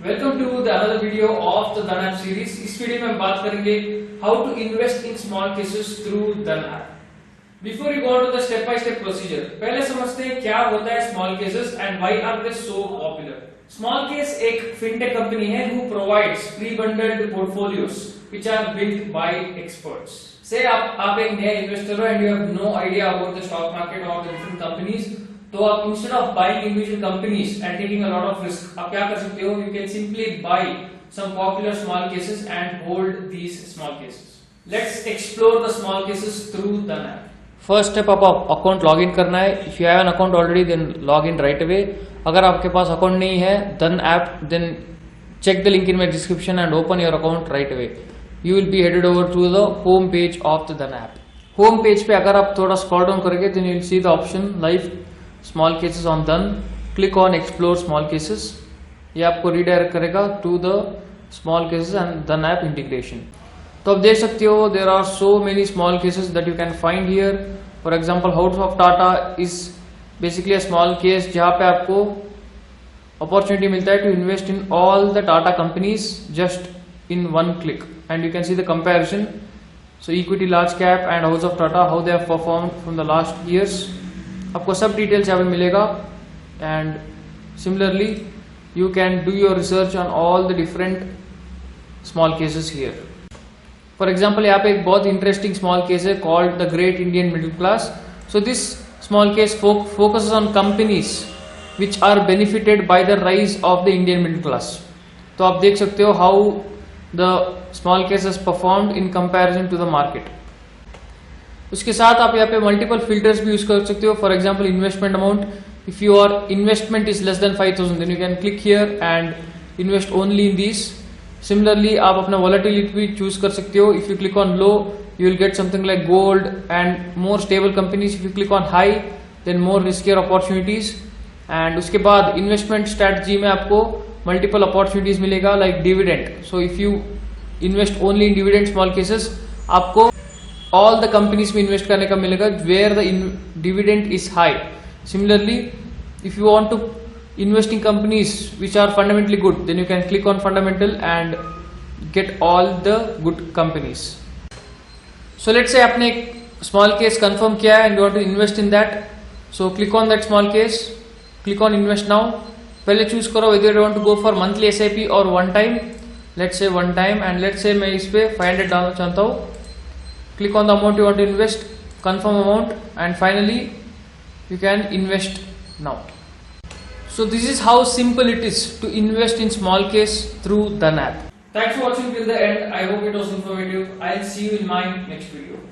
Welcome to the another video of the Dhan app series. इस वीडियो में हम बात करेंगे how to invest in small cases through Dhan app. Before you go to the step by step procedure, पहले समझते हैं क्या होता है small cases and why are they so popular. Small case एक फिनटेक कंपनी है who provides pre bundled portfolios which are built by experts. से आप एक नया इन्वेस्टर हो and you have no idea about the stock market और the different companies, तो आप instead of buying individual companies and taking a lot of risk, आप क्या कर सकते हो, you can simply buy some popular small cases and hold these small cases. Let's explore the small cases through Dhan app. First step, आप account log in करना है। If you have an account already then log in right away. अगर आपके पास account नहीं है Dhan app, then check the link in my description and open your account right away. You will be headed over to the home page of the Dhan app. Home page पे अगर आप थोड़ा scroll down करेंगे then you will see the option live small cases on Dhan. Click on explore small cases. ये आपको redirect करेगा to the small cases and Dhan app integration. तो आप देख सकते हो there are so many small cases that you can find here. For example, House of Tata is basically a small case जहाँ पे आपको अपॉर्चुनिटी मिलता है to invest in all the Tata companies just in one click and you can see the comparison. So equity large cap and house of Tata how they have performed from the last years, आपको सब details यहाँ पे मिलेगा। And similarly you can do your research on all the different small cases here. For example यहाँ पे एक बहुत interesting small case है called the great Indian middle class. So this small case focuses on companies which are benefited by the rise of the Indian middle class. तो आप देख सकते हो how the small case has performed in comparison to the market. उसके साथ आप यहाँ पे multiple filters भी यूज कर सकते हो। For example, investment amount. If your investment is less than 5,000, then you can click here and invest only in these. Similarly, आप अपना volatility भी choose कर सकते हो। If you click on low, you will get something like gold and more stable companies. If you click on high, then more riskier opportunities. And उसके बाद investment strategy में आपको मल्टीपल अपॉर्चुनिटीज मिलेगा like dividend. So if you invest only in dividend small cases, आपको all the companies में invest करने का मिलेगा where the dividend is high. Similarly if you want to invest in companies which are fundamentally good, then you can click on fundamental and get all the good companies. So let's say आपने एक small case confirm किया है and you want to invest in that, so click on that small case, click on invest now. पहले choose करो whether you want to go for monthly SIP or one time. Let's say one time and let's say मैं इस पे 500 डालना चाहता हूँ। Click on the amount you want to invest, confirm amount and finally you can invest now. So this is how simple it is to invest in small case through Dhan app. Thanks for watching till the end. I hope it was informative. I'll see you in my next video.